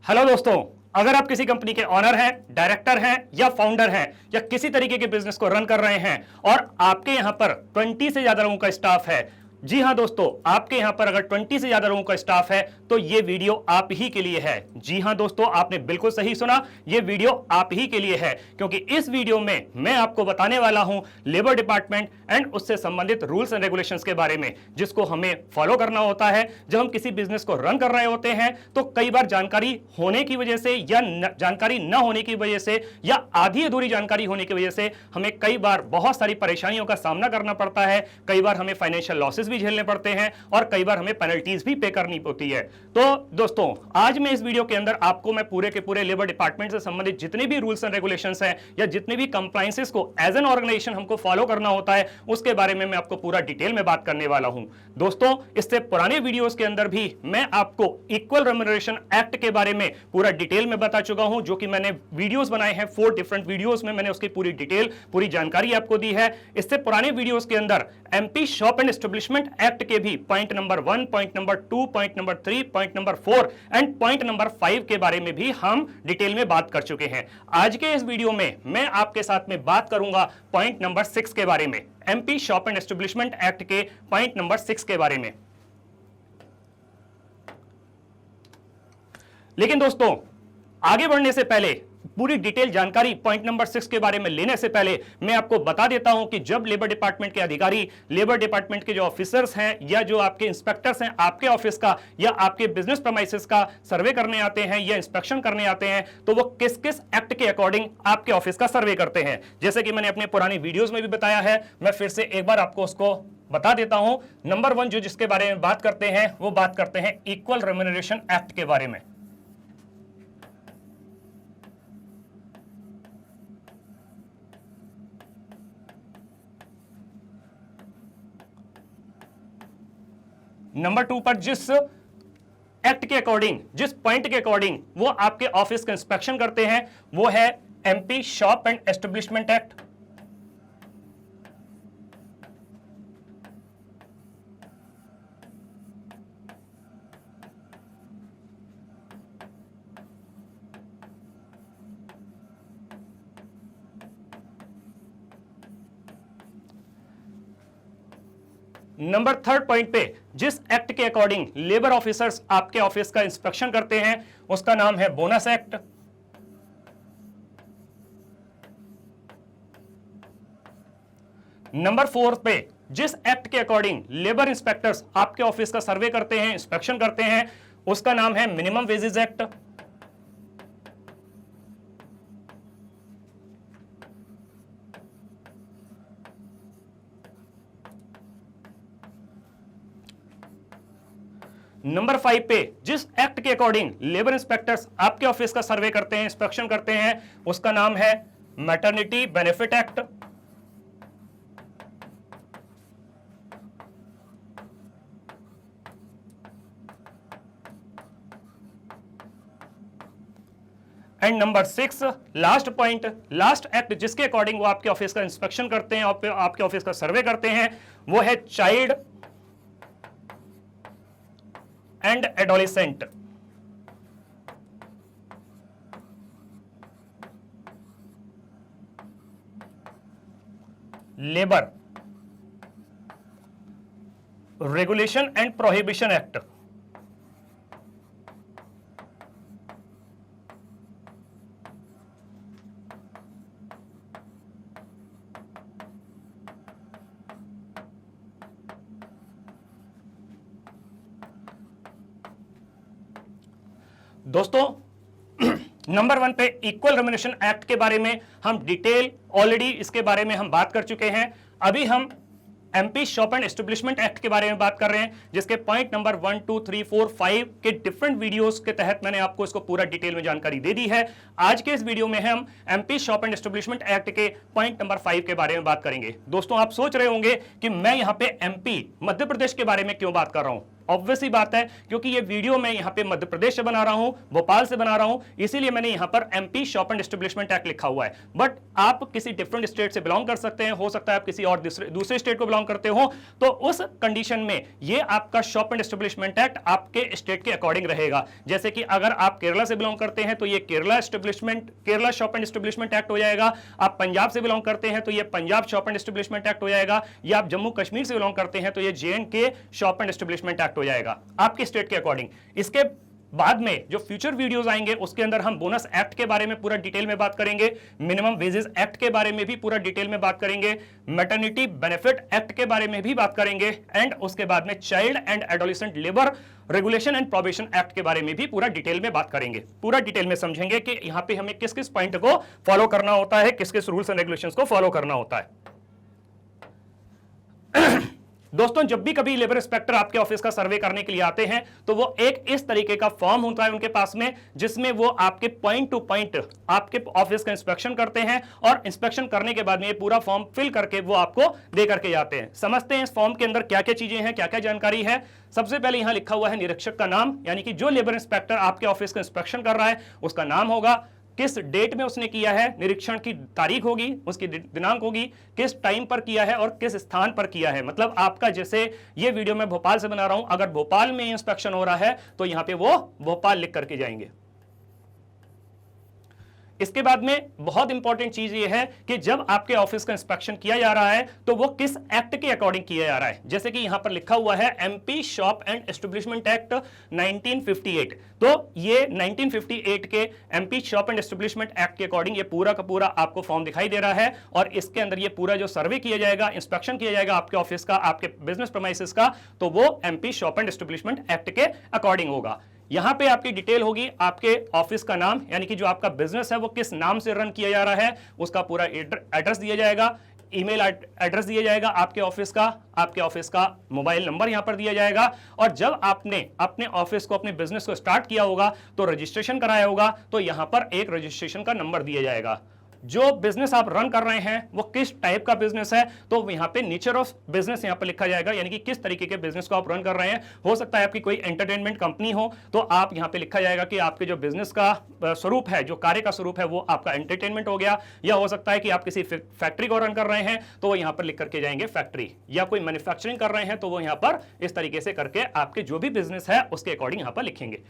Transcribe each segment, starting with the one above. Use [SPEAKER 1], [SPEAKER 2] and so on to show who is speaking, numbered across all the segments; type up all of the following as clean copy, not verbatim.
[SPEAKER 1] Hello दोस्तों, अगर आप किसी कंपनी के ऑनर हैं, डायरेक्टर हैं या फाउंडर हैं या किसी तरीके के बिजनेस को रन कर रहे हैं और आपके यहां पर 20 से ज्यादा लोगों का स्टाफ है। जी हां दोस्तों, आपके यहां पर अगर 20 से ज्यादा लोगों का स्टाफ है तो यह वीडियो आप ही के लिए है। जी हां दोस्तों, आपने बिल्कुल सही सुना, यह वीडियो आप ही के लिए है, क्योंकि इस वीडियो में मैं आपको बताने वाला हूं लेबर डिपार्टमेंट एंड उससे संबंधित रूल्स एंड रेगुलेशंस के बारे में, जिसको हमें फॉलो करना होता है जब हम किसी बिजनेस को रन कर रहे होते हैं। तो कई बार जानकारी होने की वजह से या जानकारी न होने की वजह से या आधी अधूरी जानकारी होने की वजह से हमें कई बार बहुत सारी परेशानियों का सामना करना पड़ता है। कई बार हमें फाइनेंशियल लॉसेस भी झेलने पड़ते हैं और कई बार हमें पेनल्टीज भी पे करनी होती है। तो दोस्तों, आज मैं इस वीडियो के अंदर आपको मैं पूरे के पूरे लेबर डिपार्टमेंट से संबंधित जितने भी रूल्स एंड रेगुलेशंस हैं या जितने भी कंप्लायंसेस को एज एन ऑर्गेनाइजेशन हमको फॉलो करना होता है उसके बारे में मैं आपको पूरा डिटेल में बात करने वाला हूं। दोस्तों, इससे पुराने वीडियोस के अंदर भी मैं आपको इक्वल रेम्यूनरेशन एक्ट के बारे में पूरा डिटेल में बता चुका हूं, जो कि मैंने वीडियोस बनाए हैं 4 डिफरेंट वीडियोस में मैंने उसकी पूरी डिटेल पूरी जानकारी आपको दी है। इससे पुराने वीडियोस के अंदर MP shop and establishment act के भी point number 1, point number 2, point number 3, point number 4 and point number 5 के बारे में भी हम डिटेल में बात कर चुके हैं। आज के इस वीडियो में मैं आपके साथ में बात करूंगा पॉइंट नंबर 6 के बारे में, MP shop and establishment act के पॉइंट नंबर 6 के बारे में। लेकिन दोस्तों, आगे बढ़ने से पहले पूरी डिटेल जानकारी पॉइंट नंबर 6 के बारे में लेने से पहले मैं आपको बता देता हूं कि जब लेबर डिपार्टमेंट के अधिकारी, लेबर डिपार्टमेंट के जो ऑफिसर्स हैं या जो आपके इंस्पेक्टर्स हैं आपके ऑफिस का या आपके बिजनेस प्रेमाइसेस का सर्वे करने आते हैं या इंस्पेक्शन करने आते हैं, तो वो किस किस एक्ट के अकॉर्डिंग आपके ऑफिस का सर्वे करते हैं। जैसे कि मैंने अपने पुरानी वीडियोज में भी बताया है, मैं फिर से एक बार आपको उसको बता देता हूं। नंबर 1 जो जिसके बारे में बात करते हैं वो बात करते हैं इक्वल रेम्यूनरेशन एक्ट के बारे में। नंबर 2 पर जिस एक्ट के अकॉर्डिंग, जिस पॉइंट के अकॉर्डिंग वो आपके ऑफिस का इंस्पेक्शन करते हैं वो है MP shop and establishment act. Number 3 point पे जिस एक्ट के अकॉर्डिंग लेबर ऑफिसर्स आपके ऑफिस का इंस्पेक्शन करते हैं उसका नाम है बोनस एक्ट। नंबर 4 पे जिस एक्ट के अकॉर्डिंग लेबर इंस्पेक्टर्स आपके ऑफिस का सर्वे करते हैं, इंस्पेक्शन करते हैं, उसका नाम है मिनिमम वेजेस एक्ट। नंबर 5 पे जिस एक्ट के अकॉर्डिंग लेबर इंस्पेक्टर्स आपके ऑफिस का सर्वे करते हैं, इंस्पेक्शन करते हैं, उसका नाम है maternity benefit act. And number 6 last point, last act जिसके अकॉर्डिंग वो आपके ऑफिस का इंस्पेक्शन करते हैं और आपके ऑफिस का सर्वे करते हैं वो है child and adolescent. Labour regulation and prohibition act. दोस्तों, नंबर 1 पे इक्वल रेम्यूनरेशन एक्ट के बारे में हम डिटेल ऑलरेडी इसके बारे में हम बात कर चुके हैं। अभी हम MP shop and establishment act के बारे में बात कर रहे हैं, जिसके पॉइंट नंबर 1, 2, 3, 4, 5 के डिफरेंट वीडियोस के तहत मैंने आपको इसको पूरा डिटेल में जानकारी दे दी है। आज के इस वीडियो में हम MP shop and establishment act के पॉइंट नंबर 5 के बारे में बात करेंगे। दोस्तों, आप सोच रहे होंगे कि मैं यहां पे एमपी मध्य प्रदेश के बारे में क्यों बात कर रहा हूं। ऑब्वियसली बात है, क्योंकि ये वीडियो मैं यहाँ पे मध्य प्रदेश से बना रहा हूं, भोपाल से बना रहा हूं, इसीलिए मैंने यहाँ पर MP shop and establishment act लिखा हुआ है। बट आप किसी डिफरेंट स्टेट से बिलोंग कर सकते हैं, हो सकता है आप किसी और दूसरे स्टेट को बिलोंग करते हो, तो उस कंडीशन में ये आपका शॉप एंड एस्टेब्लिशमेंट एक्ट आपके स्टेट के अकॉर्डिंग रहेगा। जैसे कि अगर आप केरला से बिलोंग करते हैं तो ये Kerala shop and establishment act हो जाएगा। आप पंजाब से बिलोंग करते हैं तो ये Punjab shop and establishment act हो जाएगा, या आप जम्मू कश्मीर से बिलोंग करते हैं तो ये JNK shop and establishment act हो जाएगा आपके स्टेट के अकॉर्डिंग। इसके बाद में जो फ्यूचर वीडियोस आएंगे उसके अंदर हम बोनस एक्ट के बारे में पूरा डिटेल में बात करेंगे, मिनिमम वेजेस एक्ट के बारे में भी पूरा डिटेल में बात करेंगे, मैटरनिटी बेनिफिट एक्ट के बारे में भी बात करेंगे, एंड उसके बाद में child and adolescent labour regulation and probation act के बारे में भी पूरा डिटेल में बात करेंगे। पूरा डिटेल में समझेंगे कि यहां पे हमें किस किस पॉइंट को फॉलो करना होता है, किस किस रूल्स एंड रेगुलेशंस को फॉलो करना होता है। दोस्तों, जब भी कभी लेबर इंस्पेक्टर आपके ऑफिस का सर्वे करने के लिए आते हैं तो वो एक इस तरीके का फॉर्म होता है उनके पास में, जिसमें वो आपके पॉइंट टू पॉइंट आपके ऑफिस का इंस्पेक्शन करते हैं, और इंस्पेक्शन करने के बाद में ये पूरा फॉर्म फिल करके वो आपको दे करके जाते हैं। समझते हैं इस फॉर्म के अंदर क्या क्या चीजें हैं, क्या क्या जानकारी है। सबसे पहले यहां लिखा हुआ है निरीक्षक का नाम, यानी कि जो लेबर इंस्पेक्टर आपके ऑफिस का इंस्पेक्शन कर रहा है उसका नाम होगा, किस डेट में उसने किया है, निरीक्षण की तारीख होगी, उसकी दिनांक होगी, किस टाइम पर किया है और किस स्थान पर किया है। मतलब आपका, जैसे ये वीडियो मैं भोपाल से बना रहा हूं, अगर भोपाल में इंस्पेक्शन हो रहा है तो यहां पे वो भोपाल लिख करके जाएंगे। इसके बाद में बहुत इंपॉर्टेंट चीज ये है कि जब आपके ऑफिस का इंस्पेक्शन किया जा रहा है तो वो किस एक्ट के अकॉर्डिंग किया जा रहा है। जैसे कि यहां पर लिखा हुआ है MP shop and establishment act 1958, तो ये 1958 के MP shop and establishment act के अकॉर्डिंग ये पूरा का पूरा आपको फॉर्म दिखाई दे रहा है, और इसके अंदर ये पूरा जो सर्वे किया जाएगा, इंस्पेक्शन किया जाएगा आपके ऑफिस का, आपके बिजनेस प्रीमाइसेस का, तो वो MP shop and establishment act के अकॉर्डिंग होगा। यहां पे आपकी डिटेल होगी, आपके ऑफिस का नाम, यानी कि जो आपका बिजनेस है वो किस नाम से रन किया जा रहा है उसका पूरा एड्रेस दिया जाएगा, ईमेल एड्रेस दिया जाएगा आपके ऑफिस का मोबाइल नंबर यहां पर दिया जाएगा। और जब आपने अपने ऑफिस को, अपने बिजनेस को स्टार्ट किया होगा तो रजिस्ट्रेशन कराया होगा, तो यहां पर एक रजिस्ट्रेशन का नंबर दिया जाएगा। जो बिजनेस आप रन कर रहे हैं वो किस टाइप का बिजनेस है, तो यहां पे नेचर ऑफ बिजनेस यहां पे लिखा जाएगा, यानी कि किस तरीके के बिजनेस को आप रन कर रहे हैं। हो सकता है आपकी कोई एंटरटेनमेंट कंपनी हो तो आप यहां पे लिखा जाएगा कि आपके जो बिजनेस का स्वरूप है, जो कार्य का स्वरूप है वो आपका एंटरटेनमेंट हो गया, या हो सकता है कि आप किसी फैक्ट्री को रन कर रहे हैं तो वो यहां पर लिख करके जाएंगे फैक्ट्री, या कोई मैन्युफैक्चरिंग कर रहे हैं तो वो यहां पर इस तरीके से करके आपके जो भी बिजनेस है उसके अकॉर्डिंग यहां पर लिखेंगे।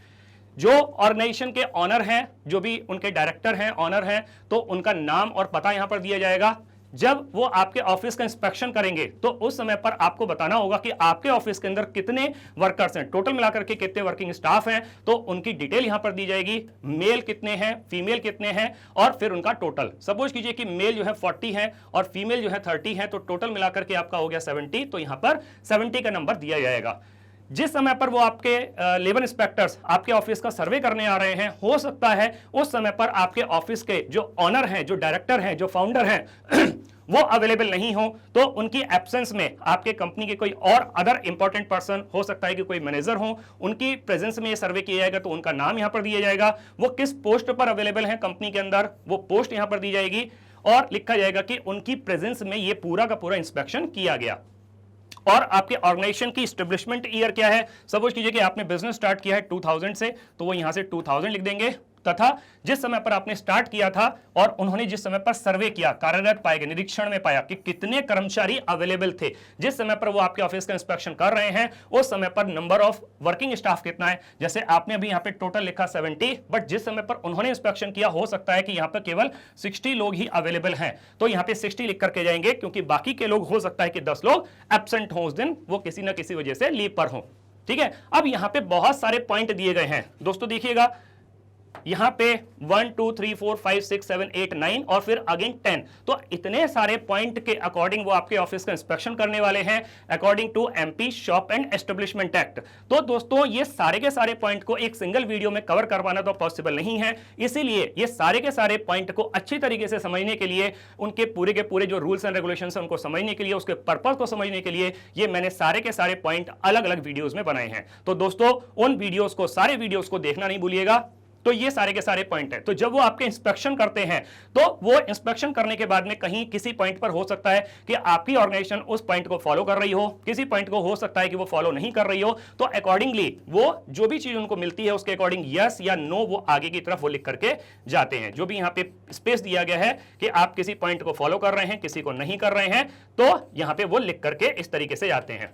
[SPEAKER 1] जो ऑर्गेनाइजेशन के ऑनर हैं, जो भी उनके डायरेक्टर हैं, ऑनर हैं, तो उनका नाम और पता यहां पर दिया जाएगा। जब वो आपके ऑफिस का इंस्पेक्शन करेंगे तो उस समय पर आपको बताना होगा कि आपके ऑफिस के अंदर कितने वर्कर्स हैं, टोटल मिलाकर के कितने वर्किंग स्टाफ हैं, तो उनकी डिटेल यहां पर दी जाएगी, मेल कितने हैं, फीमेल कितने हैं, और फिर उनका टोटल। सपोज कीजिए कि मेल जो है 40 है और फीमेल जो है 30 है, तो टोटल मिलाकर के आपका हो गया 70, तो यहां पर 70 का नंबर दिया जाएगा। जिस समय पर वो आपके लेबर इंस्पेक्टर्स आपके ऑफिस का सर्वे करने आ रहे हैं, हो सकता है उस समय पर आपके ऑफिस के जो ऑनर हैं, जो डायरेक्टर हैं, जो फाउंडर हैं वो अवेलेबल नहीं हो, तो उनकी एब्सेंस में आपके कंपनी के कोई और अदर इंपॉर्टेंट पर्सन, हो सकता है कि कोई मैनेजर हो, उनकी प्रेजेंस में ये सर्वे किया जाएगा, तो उनका नाम यहां पर दिया जाएगा, वो किस पोस्ट पर अवेलेबल है कंपनी के अंदर, वो पोस्ट यहां पर दी जाएगी, और लिखा जाएगा कि उनकी प्रेजेंस में ये पूरा का पूरा इंस्पेक्शन किया गया। और आपके ऑर्गेनाइजेशन की एस्टेब्लिशमेंट ईयर क्या है। सपोज कीजिए कि आपने बिजनेस स्टार्ट किया है 2000 से, तो वो यहां से 2000 लिख देंगे, तथा जिस समय पर आपने स्टार्ट किया था और उन्होंने जिस समय पर सर्वे किया, कार्यरत पाए गए, निरीक्षण में पाया कि कितने कर्मचारी अवेलेबल थे, जिस समय पर वो आपके ऑफिस का इंस्पेक्शन कर रहे हैं उस समय पर नंबर ऑफ वर्किंग स्टाफ कितना है। जैसे आपने अभी यहाँ पे टोटल लिखा 70, बट जिस समय पर उन्होंने इंस्पेक्शन किया हो सकता है कि यहाँ पर केवल 60 लोग ही अवेलेबल हैं, तो यहाँ पे 60 लिख करके जाएंगे, क्योंकि बाकी के लोग हो सकता है कि 10 लोग एब्सेंट हों उस दिन, वो किसी ना किसी वजह से लीव पर हों। ठीक है, अब यहाँ पे बहुत सारे पॉइंट दिए गए हैं दोस्तों, देखिएगा यहां पे 1 2 3 4 5 6 7 8 9 और फिर अगेन 10, तो इतने सारे पॉइंट के अकॉर्डिंग वो आपके ऑफिस का इंस्पेक्शन करने वाले हैं according to MP shop and establishment act. तो दोस्तों ये सारे के सारे पॉइंट को एक सिंगल वीडियो में कवर करवाना तो पॉसिबल नहीं है, इसीलिए ये सारे के सारे पॉइंट को अच्छी तरीके से समझने के लिए, उनके पूरे के पूरे जो रूल्स एंड रेगुलेशन है उनको समझने के लिए, उसके पर्पज को समझने के लिए ये मैंने सारे के सारे पॉइंट अलग अलग वीडियोज में बनाए हैं। तो दोस्तों उन वीडियोज को, सारे वीडियोज को देखना नहीं भूलिएगा। तो ये सारे के सारे पॉइंट है। तो जब वो आपके इंस्पेक्शन करते हैं तो वो इंस्पेक्शन करने के बाद में कहीं किसी पॉइंट पर हो सकता है कि आपकी ऑर्गेनाइजेशन उस पॉइंट को फॉलो कर रही हो, किसी पॉइंट को हो सकता है कि वो फॉलो नहीं कर रही हो, तो अकॉर्डिंगली वो जो भी चीज उनको मिलती है उसके अकॉर्डिंग यस या नो वो आगे की तरफ वो लिख करके जाते हैं। जो भी यहां पे स्पेस दिया गया है कि आप किसी पॉइंट को फॉलो कर रहे हैं, किसी को नहीं कर रहे हैं, तो यहां पे वो लिख करके इस तरीके से जाते हैं।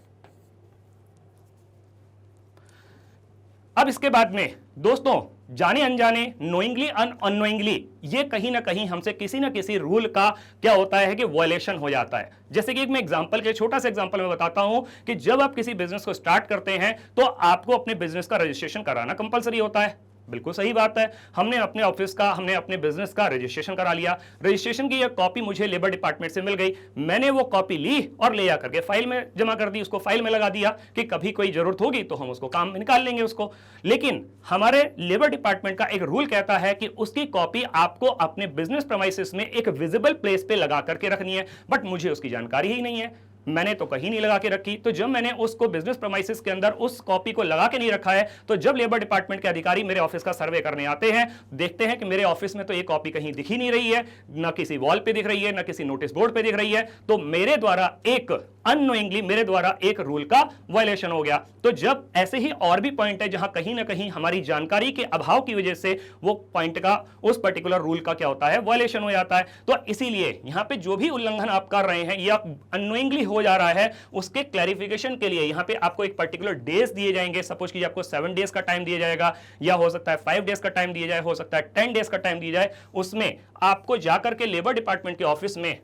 [SPEAKER 1] अब इसके बाद में दोस्तों जाने अनजाने, नोइंगली अननोइंगली, ये कहीं ना कहीं हमसे किसी ना किसी रूल का क्या होता है कि वायलेशन हो जाता है। जैसे कि एक मैं एग्जांपल के छोटा सा एग्जांपल में बताता हूं कि जब आप किसी बिजनेस को स्टार्ट करते हैं तो आपको अपने बिजनेस का रजिस्ट्रेशन कराना कंपलसरी होता है। बिल्कुल सही बात है। हमने अपने ऑफिस का, हमने अपने बिजनेस का रजिस्ट्रेशन करा लिया। रजिस्ट्रेशन की एक कॉपी मुझे लेबर डिपार्टमेंट से मिल गई, मैंने वो कॉपी ली और ले जाकर के फाइल में जमा कर दी, उसको फाइल में लगा दिया कि कभी कोई जरूरत होगी तो हम उसको काम में निकाल लेंगे उसको। लेकिन हमारे लेबर डिपार्टमेंट का एक रूल कहता है कि उसकी कॉपी आपको अपने बिजनेस प्रीमाइसेस में एक विजिबल प्लेस पे लगा करके रखनी है, बट मुझे उसकी जानकारी ही नहीं है, मैंने तो कहीं नहीं लगा के रखी। तो जब मैंने उसको बिजनेस प्रीमाइसेस के अंदर उस कॉपी को लगा के नहीं रखा है, तो जब लेबर डिपार्टमेंट के अधिकारी मेरे ऑफिस का सर्वे करने आते हैं, देखते हैं कि मेरे ऑफिस में तो ये कॉपी कहीं दिख ही नहीं रही है, ना किसी वॉल पे दिख रही है, ना किसी नोटिस बोर्ड पे दिख रही है, तो मेरे द्वारा एक अननोइंगली मेरे द्वारा एक रूल का वायलेशन हो गया। तो जब ऐसे ही और भी पॉइंट है जहां कहीं ना कहीं हमारी जानकारी के अभाव की वजह से वो पॉइंट का, उस पर्टिकुलर रूल का क्या होता है, वायलेशन हो जाता है। तो इसीलिए यहां पे जो भी उल्लंघन आप कर रहे हैं या अननोइंगली हो जा रहा है, उसके क्लैरिफिकेशन के लिए यहां पे आपको एक पर्टिकुलर डेज दिए जाएंगे। सपोज कीजिए आपको 7 डेज का टाइम दिया जाएगा, या हो सकता है 5 डेज का टाइम दिया जाए, हो सकता है 10 डेज का टाइम दिया जाए। उसमें आपको जाकर के लेबर डिपार्टमेंट के ऑफिस में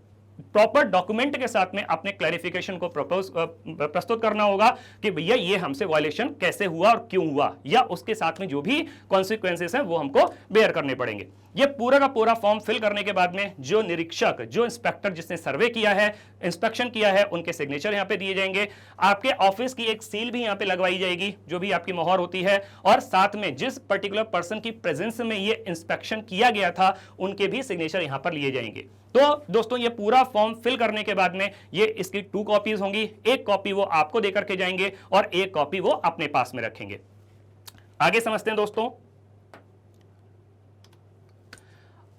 [SPEAKER 1] प्रॉपर डॉक्यूमेंट के साथ में अपने क्लैरिफिकेशन को प्रस्तुत करना होगा कि भैया ये हमसे वायलेशन कैसे हुआ और क्यों हुआ, या उसके साथ में जो भी कॉन्सिक्वेंसेस हैं वो हमको बेयर करने पड़ेंगे। ये पूरा का पूरा फॉर्म फिल करने के बाद में जो निरीक्षक, जो इंस्पेक्टर जिसने सर्वे किया है, इंस्पेक्शन किया है, उनके सिग्नेचर यहाँ पे दिए जाएंगे। आपके ऑफिस की एक सील भी यहाँ पे लगवाई जाएगी, जो भी आपकी मोहर होती है, और साथ में जिस पर्टिकुलर पर्सन की प्रेजेंस में ये इंस्पेक्शन किया गया था उनके भी सिग्नेचर यहाँ पर लिए जाएंगे। तो दोस्तों ये पूरा फॉर्म फिल करने के बाद में ये इसकी 2 कॉपीज होंगी, एक कॉपी वो आपको देकर के जाएंगे और एक कॉपी वो अपने पास में रखेंगे। आगे समझते हैं दोस्तों।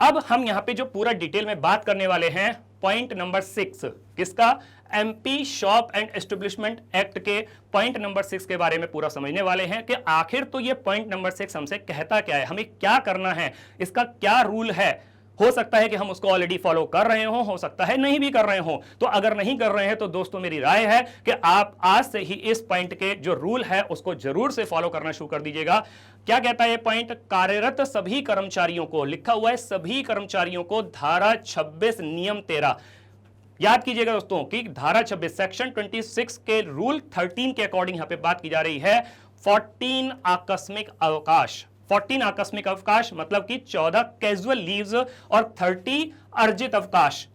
[SPEAKER 1] अब हम यहां पे जो पूरा डिटेल में बात करने वाले हैं, पॉइंट नंबर 6 किसका, MP shop and establishment act के पॉइंट नंबर 6 के बारे में पूरा समझने वाले हैं कि आखिर तो ये पॉइंट नंबर 6 हमसे कहता क्या है, हमें क्या करना है, इसका क्या रूल है। हो सकता है कि हम उसको ऑलरेडी फॉलो कर रहे हो सकता है नहीं भी कर रहे हो। तो अगर नहीं कर रहे हैं तो दोस्तों मेरी राय है कि आप आज से ही इस पॉइंट के जो रूल है उसको जरूर से फॉलो करना शुरू कर दीजिएगा। क्या कहता है ये पॉइंट, कार्यरत सभी कर्मचारियों को, लिखा हुआ है सभी कर्मचारियों को धारा 26 नियम 13, याद कीजिएगा दोस्तों कि धारा 26 सेक्शन 26 के रूल 13 के अकॉर्डिंग यहां पे बात की जा रही है 14 आकस्मिक अवकाश। 14 आकस्मिक अवकाश मतलब कि 14 कैजुअल लीव्स और 30 अर्जित अवकाश,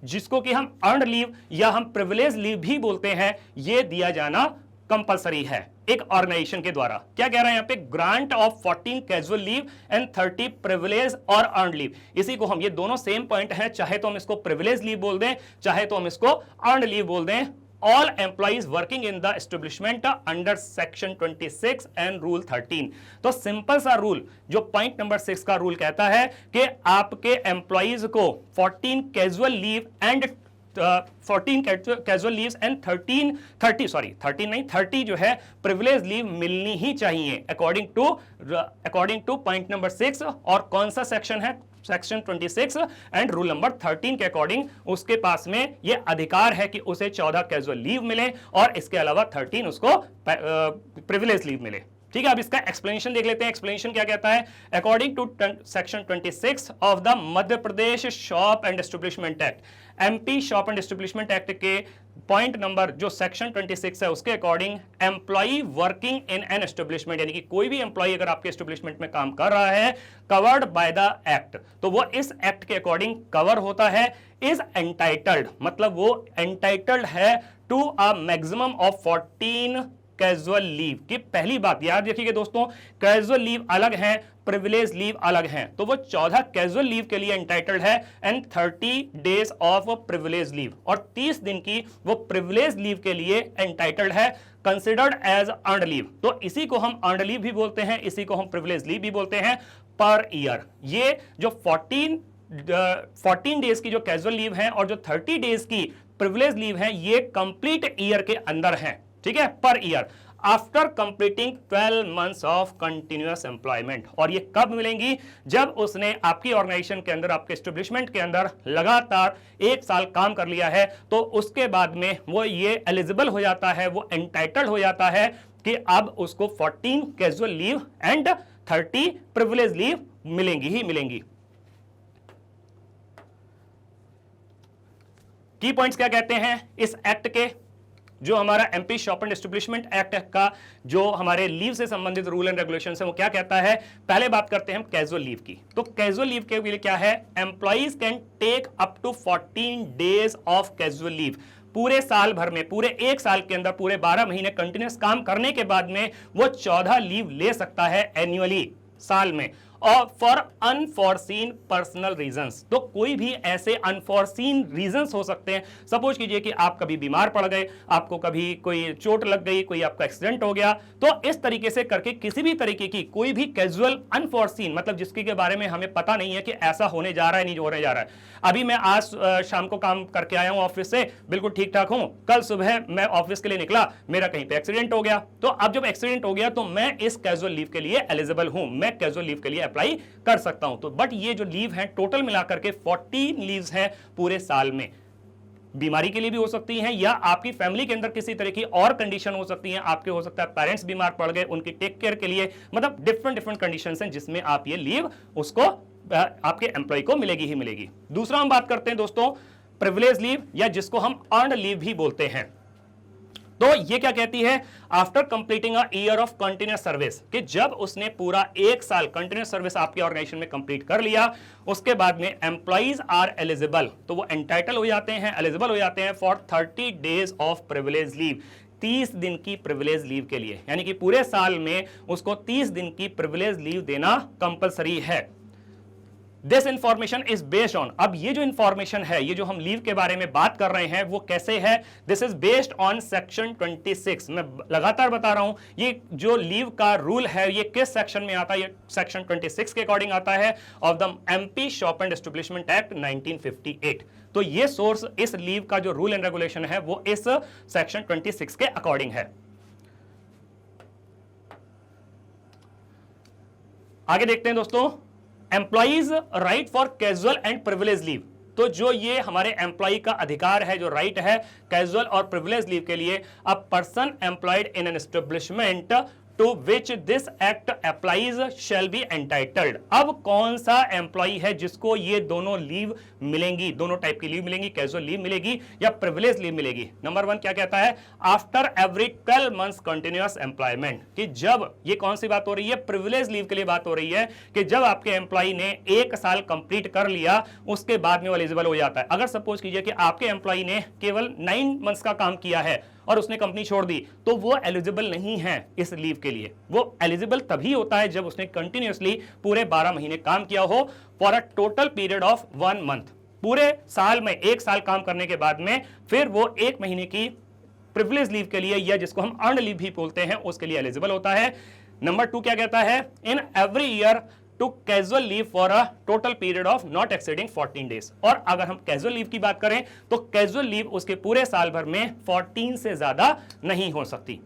[SPEAKER 1] जिसको कि हम अर्न्ड लीव या हम प्रिविलेज लीव भी बोलते हैं, यह दिया जाना कंपलसरी है एक ऑर्गेनाइजेशन के द्वारा। क्या कह रहा है यहां पे, grant of 14 casual leave and 30 privilege और अर्न्ड लीव। इसी को हम, ये दोनों सेम पॉइंट हैं, चाहे तो हम इसको प्रिविलेज लीव बोल दें, चाहे तो हम इसको अर्न्ड लीव बोल दें। All employees working in the establishment under section 26 and rule 13। तो सिंपल सा रूल, जो पॉइंट नंबर 6 का रूल कहता है कि आपके एम्प्लॉइज को 14 casual leave and 14 casual leaves and 30 जो है प्रिविलेज लीव मिलनी ही चाहिए अकॉर्डिंग टू पॉइंट नंबर 6। और कौन सा सेक्शन है, सेक्शन 26 एंड रूल नंबर 13 के अकॉर्डिंग उसके पास में यह अधिकार है कि उसे 14 कैजुअल लीव मिले और इसके अलावा 13 उसको प्रिविलेज लीव मिले। ठीक है, अब इसका एक्सप्लेनेशन देख लेते हैं। एक्सप्लेनेशन क्या कहता है, according to section 26 of the Madhya Pradesh shop and establishment act, MP shop and establishment act के पॉइंट नंबर जो सेक्शन 26 है उसके according employee working in an establishment, यानी कि कोई भी एम्प्लॉई अगर आपके एस्टेब्लिशमेंट में काम कर रहा है, कवर्ड बाय द एक्ट, तो वो इस एक्ट के अकॉर्डिंग कवर होता है। इज एंटाइटल्ड मतलब वो एंटाइटल्ड है to a maximum of 14 casual leave की। पहली बात याद रखिएगा दोस्तों, कैजुअल लीव अलग है, प्रिविलेज लीव अलग हैं। तो वो 14 कैजुअल लीव के लिए एंटाइटल्ड है and 30 days of privilege leave, और 30 दिन की वो प्रिविलेज लीव के लिए एंटाइटल्ड है, कंसिडर्ड एज अर्न्ड लीव। तो इसी को हम अर्न्ड लीव भी बोलते हैं, इसी को हम प्रिविलेज लीव भी बोलते हैं। Per year. ये जो 14 डेज की जो कैजुअल लीव है और जो 30 डेज की प्रिविलेज लीव है, ये कंप्लीट ईयर के अंदर है, ठीक है, per year, after completing 12 months of continuous employment. और ये कब मिलेंगी? जब उसने आपकी ऑर्गेनाइजेशन के अंदर, आपके एस्टेब्लिशमेंट के अंदर लगातार 1 साल काम कर लिया है, तो उसके बाद में वो ये एलिजिबल हो जाता है, वो एंटाइटल्ड हो जाता है कि अब उसको 14 casual leave and 30 privilege leave मिलेंगी ही मिलेंगी। की पॉइंट्स क्या कहते हैं इस एक्ट के? जो हमारा MP shop and establishment act का जो हमारे लीव से संबंधित रूल एंड रेगुलेशन है वो क्या कहता है? पहले बात करते हैं हम कैजुअल लीव की। तो कैजुअल लीव के लिए क्या है? Employees can take up to 14 days of casual leave. पूरे साल भर में, पूरे 1 साल के अंदर, पूरे 12 महीने कंटिन्यूस काम करने के बाद में वो 14 लीव ले सकता है एनुअली, साल में, और फॉर अनफॉरसीन पर्सनल रीजंस। तो कोई भी ऐसे अनफॉरसीन रीजंस हो सकते हैं। सपोज कीजिए कि आप कभी बीमार पड़ गए, आपको कभी कोई चोट लग गई, कोई आपका एक्सीडेंट हो गया, तो इस तरीके से करके किसी भी तरीके की कोई भी कैजुअल अनफॉरसीन, मतलब जिसके के बारे में हमें पता नहीं है कि ऐसा होने जा रहा है, नहीं होने जा रहा है। अभी मैं आज शाम को काम करके आया हूं ऑफिस से, बिल्कुल ठीक ठाक हूं, कल सुबह मैं ऑफिस के लिए निकला, मेरा कहीं पे एक्सीडेंट हो गया। तो अब जब एक्सीडेंट हो गया तो मैं इस कैजुअल लीव के लिए एलिजिबल हूं, मैं कैजुअल लीव के लिए अप्लाई कर सकता हूं। तो बट ये जो लीव है टोटल मिलाकर के 14 लीव्स हैं पूरे साल में। बीमारी के लिए भी हो सकती हैं, या आपकी फैमिली के अंदर किसी तरह की और कंडीशन हो सकती हैं। आपके हो सकता है पेरेंट्स बीमार पड़ गए, उनकी टेक केयर के लिए, मतलब डिफरेंट कंडीशंस हैं जिसमें आप ये लीव उसको आपके एम्प्लॉय को मिलेगी ही मिलेगी। दूसरा हम बात करते हैं दोस्तों प्रिविलेज लीव, या जिसको हम अर्न्ड लीव भी बोलते हैं। तो ये क्या कहती है? After completing a year of continuous service, कि जब उसने पूरा 1 साल कंटिन्यूअस सर्विस आपके ऑर्गेनाइजेशन में कंप्लीट कर लिया, उसके बाद में एम्प्लॉइज आर एलिजिबल, तो वो एंटाइटल हो जाते हैं, एलिजिबल हो जाते हैं for 30 days of privilege leave, 30 दिन की प्रिविलेज लीव के लिए। यानी कि पूरे साल में उसको 30 दिन की प्रिविलेज लीव देना कंपलसरी है। This information is based on, अब ये जो इंफॉर्मेशन है, ये जो हम लीव के बारे में बात कर रहे हैं, वो कैसे है? This is based on section 26। मैं लगातार बता रहा हूं, ये जो लीव का रूल है ये किस सेक्शन में आता है? ये सेक्शन 26 के अकॉर्डिंग आता है of the MP shop and establishment act 1958। तो ये सोर्स, इस लीव का जो रूल एंड रेगुलेशन है वो इस सेक्शन 26 के अकॉर्डिंग है। आगे देखते हैं दोस्तों, employees right for casual and privilege leave. तो जो ये हमारे एम्प्लॉय का अधिकार है, जो राइट है कैजुअल और प्रिविलेज लीव के लिए, a person employed in an establishment to which this act applies shall be entitled. अब कौन सा एम्प्लॉय है जिसको ये दोनों लीव मिलेंगी, दोनों टाइप की लीव मिलेंगी, कैजुअल लीव मिलेगी या प्रिविलेज लीव मिलेगी? नंबर 1 क्या कहता है? After every 12 months continuous employment, कि जब, ये कौन सी बात हो रही है? प्रिविलेज लीव के लिए बात हो रही है, कि जब आपके एम्प्लॉय ने 1 साल कंप्लीट कर लिया उसके बाद में वो एलिजिबल हो जाता है। अगर सपोज कीजिए कि आपके एम्प्लॉय ने केवल 9 मंथ्स का काम किया है और उसने कंपनी छोड़ दी, तो वो एलिजिबल नहीं है इस लीव के लिए। वो एलिजिबल तभी होता है जब उसने कंटिन्यूअसली पूरे 12 महीने काम किया हो for a total period of 1 month. पूरे साल में 1 साल काम करने के बाद में फिर वो 1 महीने की प्रिविलेज लीव के लिए, या जिसको हम अर्न्ड लीव भी बोलते हैं, उसके लिए एलिजिबल होता है। नंबर 2 क्या कहता है? In every year to casual leave for a total period of not exceeding 14 days. और अगर हम कैजुअल लीव की बात करें तो कैजुअल लीव उसके पूरे साल भर में 14 से ज्यादा नहीं हो सकती।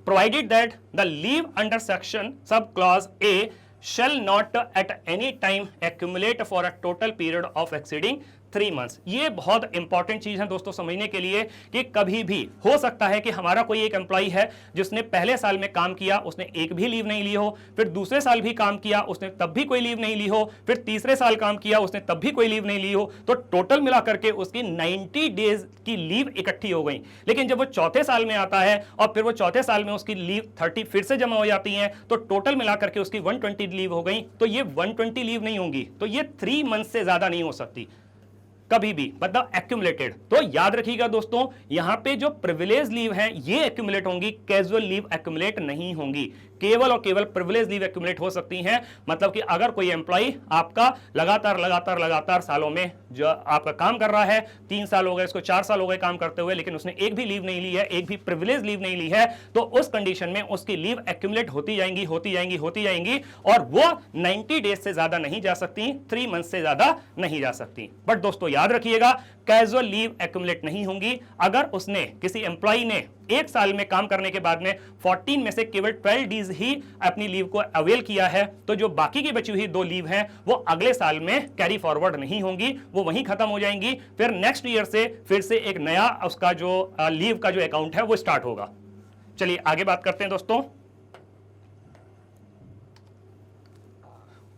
[SPEAKER 1] Provided that the leave under section sub clause A shall not at any time accumulate for a total period of exceeding 3 months। ये बहुत इंपॉर्टेंट चीज है दोस्तों समझने के लिए, कि कभी भी हो सकता है कि हमारा कोई एक एम्प्लॉय है जिसने पहले साल में काम किया, उसने एक भी लीव नहीं ली हो, फिर दूसरे साल भी काम किया, उसने तब भी कोई लीव नहीं ली हो, फिर तीसरे साल काम किया, उसने तब भी कोई लीव नहीं ली हो, तो टोटल मिलाकर के उसकी 90 डेज की लीव इकट्ठी हो गई। लेकिन जब वो चौथे साल में आता है और फिर वो चौथे साल में उसकी लीव 30 फिर से जमा हो जाती है, तो टोटल मिलाकर के उसकी 120 लीव हो गई। तो ये 120 लीव नहीं होंगी, तो ये 3 मंथ से ज्यादा नहीं हो सकती कभी भी, मतलब एक्यूमुलेटेड। तो याद रखिएगा दोस्तों, यहां पे जो प्रिविलेज लीव है ये एक्यूमुलेट होंगी, कैजुअल लीव एक्यूमुलेट नहीं होंगी। केवल और केवल प्रिविलेज लीव एक्यूमुलेट हो सकती हैं। मतलब कि अगर कोई एम्प्लॉय आपका लगातार सालों में जो आपका काम कर रहा है, 3 साल हो गए, इसको 4 साल हो गए काम करते हुए, लेकिन उसने एक भी लीव नहीं ली है, एक भी प्रिविलेज लीव नहीं ली है, तो उस कंडीशन में उसकी लीव एक्यूमुलेट होती जाएंगी और वो 90 डेज से ज्यादा नहीं जा सकती, 3 मंथ से ज्यादा नहीं जा सकती। बट दोस्तों याद रखिएगा, कैजुअल लीव एक्यूमुलेट नहीं होंगी। अगर उसने किसी एम्प्लॉय ने 1 साल में काम करने के बाद में 14 में से केवल 12 डेज ही अपनी लीव को अवेल किया है, तो जो बाकी की बची हुई 2 लीव हैं वो अगले साल में कैरी फॉरवर्ड नहीं होंगी, वो वहीं खत्म हो जाएंगी। फिर नेक्स्ट ईयर से फिर से एक नया उसका जो लीव का जो अकाउंट है वो स्टार्ट होगा। चलिए आगे बात करते हैं दोस्तों।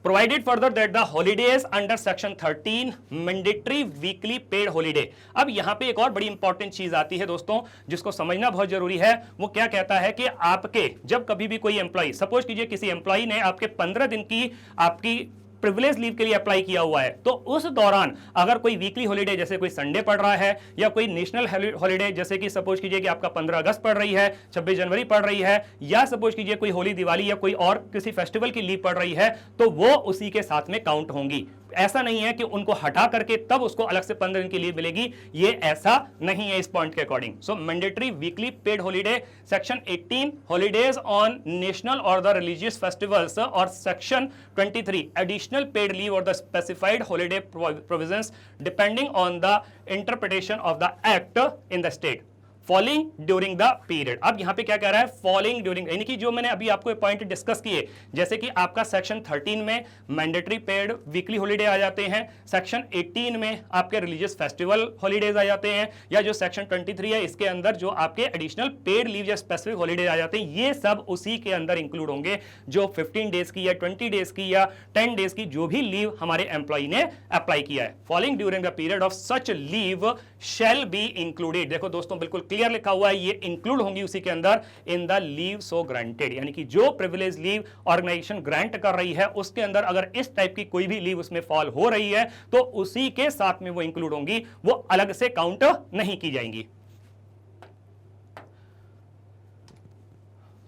[SPEAKER 1] Provided further that the holidays under section 13 mandatory weekly paid holiday। अब यहां पे एक और बड़ी इंपॉर्टेंट चीज आती है दोस्तों, जिसको समझना बहुत जरूरी है। वो क्या कहता है कि आपके जब कभी भी कोई एम्प्लॉय, सपोज कीजिए किसी एम्प्लॉय ने आपके 15 दिन की आपकी प्रिविलेज लीव के लिए अप्लाई किया हुआ है, तो उस दौरान अगर कोई वीकली हॉलिडे जैसे कोई संडे पड़ रहा है या कोई नेशनल हॉलिडे जैसे कि सपोज कीजिए कि आपका 15 अगस्त पड़ रही है, 26 जनवरी पड़ रही है, या सपोज कीजिए कोई होली, दिवाली या कोई और किसी फेस्टिवल की लीव पड़ रही है, तो वो उसी के साथ में काउंट होंगी। ऐसा नहीं है कि उनको हटा करके तब उसको अलग से 15 दिन की लीव मिलेगी, ये ऐसा नहीं है इस पॉइंट के according. So mandatory weekly paid holiday, section 18 holidays on national और द रिलीजियस फेस्टिवल्स, और सेक्शन 23 एडिशनल पेड लीव और the specified holiday provisions depending on the interpretation of the act in the state falling during the period. अब यहां पे क्या कह रहा है, फॉलिंग ड्यूरिंग, यानी कि जो मैंने अभी आपको पॉइंट डिस्कस किए, जैसे कि आपका सेक्शन 13 में मैंडेटरी पेड वीकली हॉलिडे आ जाते हैं, सेक्शन 18 में आपके रिलीजियस फेस्टिवल हॉलिडेज आ जाते हैं, या जो सेक्शन 23 है इसके अंदर जो आपके एडिशनल पेड लीव या स्पेसिफिक हॉलिडेज आ जाते हैं, ये सब उसी के अंदर इंक्लूड होंगे, जो 15 डेज की या 20 डेज की या 10 डेज की जो भी लीव हमारे एम्प्लॉय ने अप्लाई किया है। Falling during the period of such leave shall be included. देखो दोस्तों बिल्कुल क्लियर लिखा हुआ है, ये इंक्लूड होंगी उसी के अंदर in the leave so granted, यानी कि जो प्रिविलेज लीव ऑर्गेनाइजेशन ग्रांट कर रही है उसके अंदर अगर इस टाइप की कोई भी लीव उसमें फॉल हो रही है तो उसी के साथ में वो इंक्लूड होंगी, वो अलग से काउंट नहीं की जाएंगी।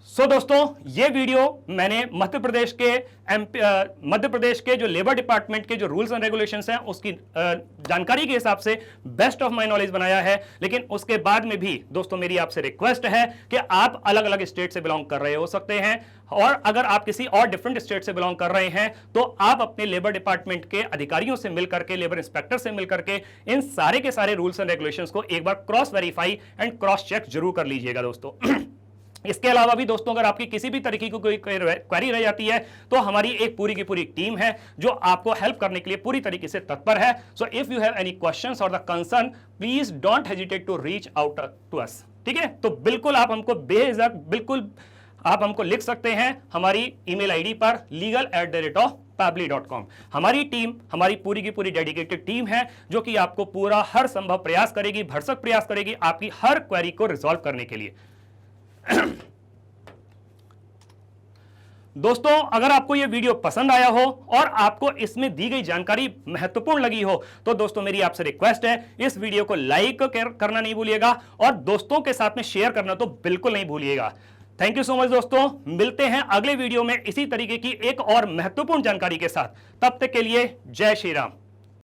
[SPEAKER 1] सो दोस्तों ये वीडियो मैंने मध्य प्रदेश के जो लेबर डिपार्टमेंट के जो रूल्स एंड रेगुलेशंस हैं उसकी जानकारी के हिसाब से बेस्ट ऑफ माय नॉलेज बनाया है। लेकिन उसके बाद में भी दोस्तों मेरी आपसे रिक्वेस्ट है कि आप अलग अलग स्टेट से बिलोंग कर रहे हो सकते हैं, और अगर आप किसी और डिफरेंट स्टेट से बिलोंग कर रहे हैं तो आप अपने लेबर डिपार्टमेंट के अधिकारियों से मिलकर के, लेबर इंस्पेक्टर से मिलकर के इन सारे के सारे रूल्स एंड रेगुलेशंस को एक बार cross verify and cross check जरूर कर लीजिएगा दोस्तों। इसके अलावा भी दोस्तों अगर आपकी किसी भी तरीके की कोई क्वेरी रह जाती है तो हमारी एक पूरी की पूरी टीम है जो आपको हेल्प करने के लिए पूरी तरीके से तत्पर है। So if you have any questions or the concern, please don't hesitate to reach out to us. ठीक है, तो बिल्कुल आप हमको बेझिझक बिल्कुल आप हमको लिख सकते हैं हमारी ईमेल आईडी पर legal@pabli.com। हमारी टीम, हमारी पूरी की पूरी डेडिकेटेड टीम है जो कि आपको पूरा हर संभव प्रयास करेगी, भरसक प्रयास करेगी आपकी हर क्वेरी को रिजॉल्व करने के लिए। दोस्तों अगर आपको यह वीडियो पसंद आया हो और आपको इसमें दी गई जानकारी महत्वपूर्ण लगी हो तो दोस्तों मेरी आपसे रिक्वेस्ट है, इस वीडियो को लाइक करना नहीं भूलिएगा और दोस्तों के साथ में शेयर करना तो बिल्कुल नहीं भूलिएगा। थैंक यू सो मच दोस्तों, मिलते हैं अगले वीडियो में इसी तरीके की एक और महत्वपूर्ण जानकारी के साथ। तब तक के लिए जय श्री राम।